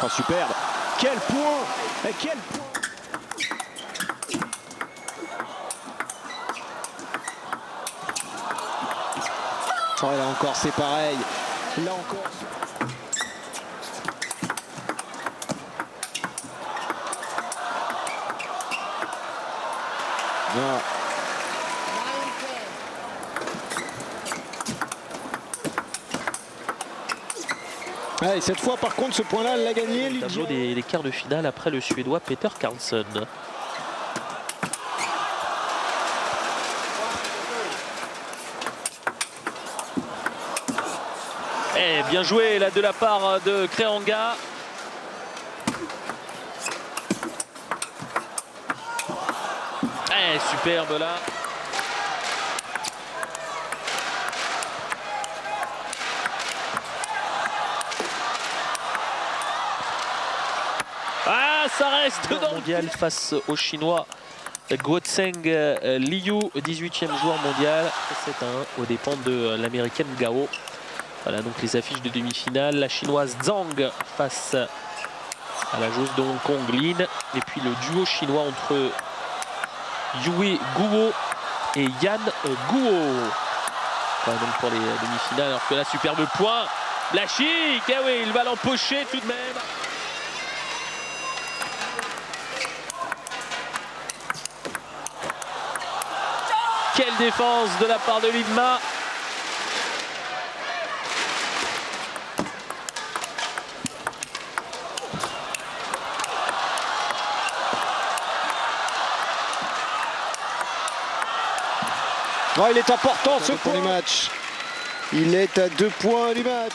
Oh, superbe. Quel point! Quel point! Oh, là encore, c'est pareil. Là encore. Non. Ouais, cette fois, par contre, ce point-là, elle l'a gagné. Le tableau des quarts de finale après le Suédois Peter Karlsson. Et bien joué là de la part de Creanga. Et superbe là. Ah, ça reste dedans. Mondial face au Chinois Guotseng Liu, 18e joueur mondial. 7-1 aux dépens de l'américaine Gao. Voilà donc les affiches de demi-finale. La chinoise Zhang face à la joueuse de Hong Kong Lin. Et puis le duo chinois entre Yue Guo et Yan Guo. Voilà donc pour les demi-finales. Alors que là, superbe point. La chic, ah oui, il va l'empocher tout de même. Quelle défense de la part de Lidma. Oh, il est important ce point du match. Il est à 2 points du match.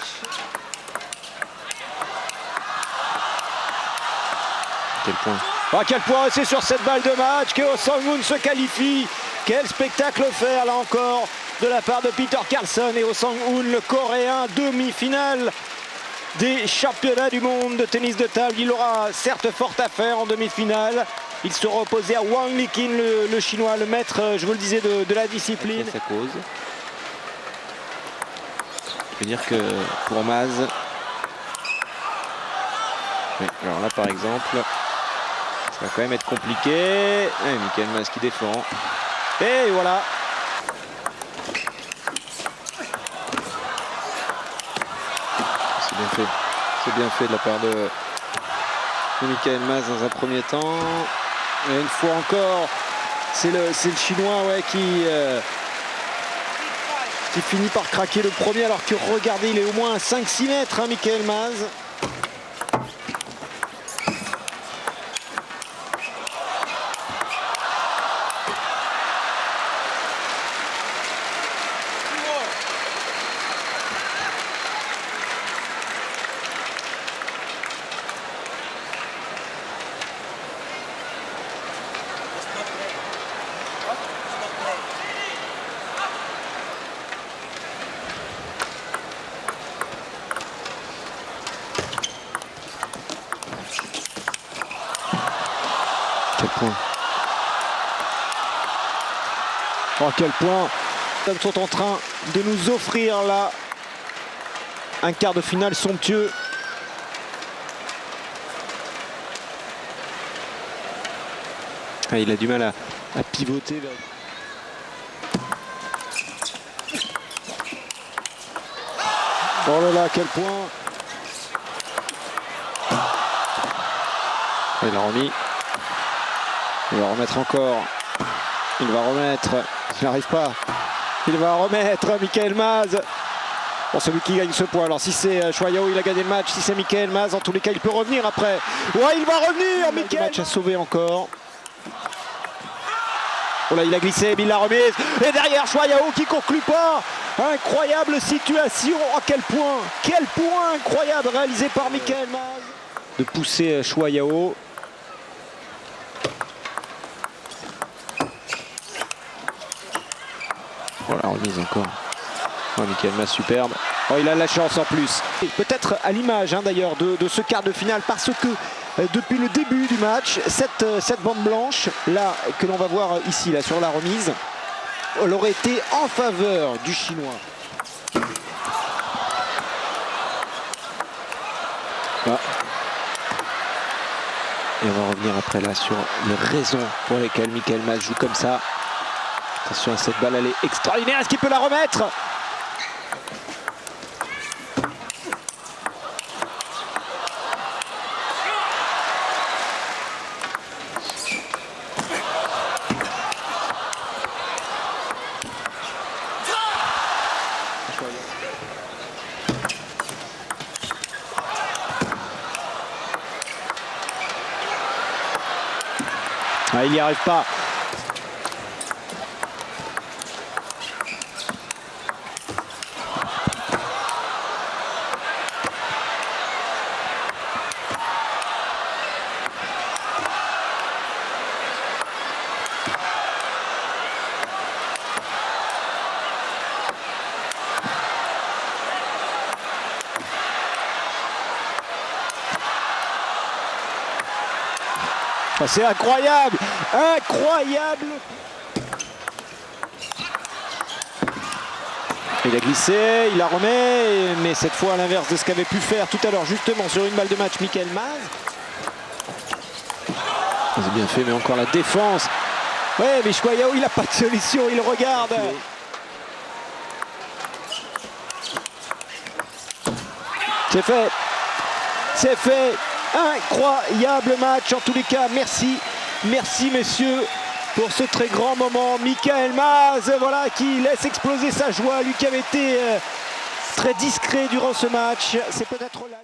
Quel point? Ah, quel point c'est sur cette balle de match que Oh Sang-hoon se qualifie. Quel spectacle offert là encore de la part de Peter Karlsson et Oh Sang-hoon, le Coréen, demi-finale des championnats du monde de tennis de table. Il aura certes fort à faire en demi-finale. Il sera opposé à Wang Liqin, le chinois, le maître, je vous le disais, de la discipline. Sa cause. Je peux dire que pour Maz, oui, alors là par exemple, ça va quand même être compliqué. Michael Maz qui défend. Et voilà. C'est bien fait. C'est bien fait de la part de Michael Maz dans un premier temps. Et une fois encore, c'est le chinois qui finit par craquer le premier, alors que regardez, il est au moins à 5-6 mètres, hein, Michael Maz. Quel point. Oh, quel point. Ils sont en train de nous offrir là un quart de finale somptueux. Ah, il a du mal à pivoter. Oh là là, quel point. Il l'a remis. Il va remettre encore. Il va remettre. Il n'arrive pas. Il va remettre Michael Maz. Bon, celui qui gagne ce point. Alors si c'est Choi Yao, il a gagné le match. Si c'est Michael Maz, en tous les cas, il peut revenir après. Ouais, il va revenir. Michael. Le match à sauver encore. Oh là, il a glissé, mais il l'a remise. Et derrière, Choi Yao qui conclut pas. Incroyable situation. Oh, quel point incroyable réalisé par Michael Maz. De pousser Choi Yao. Voilà, remise encore. Oh, Michael Maz, superbe. Oh, il a la chance en plus. Peut-être à l'image d'ailleurs de ce quart de finale, parce que depuis le début du match, cette bande blanche là que l'on va voir ici là sur la remise, elle aurait été en faveur du chinois. Ah. Et on va revenir après là sur les raisons pour lesquelles Michael Mas joue comme ça. Attention à cette balle, elle est extraordinaire. Est-ce qu'il peut la remettre? Ah, il n'y arrive pas. C'est incroyable, incroyable. Il a glissé, il la remet, mais cette fois à l'inverse de ce qu'avait pu faire tout à l'heure justement sur une balle de match Michael Mas. C'est bien fait, mais encore la défense. Ouais, mais Choyao, il n'a pas de solution, il regarde. C'est fait, c'est fait. Incroyable match en tous les cas. Merci messieurs pour ce très grand moment. Michael Mas, voilà, qui laisse exploser sa joie, lui qui avait été très discret durant ce match. C'est peut-être là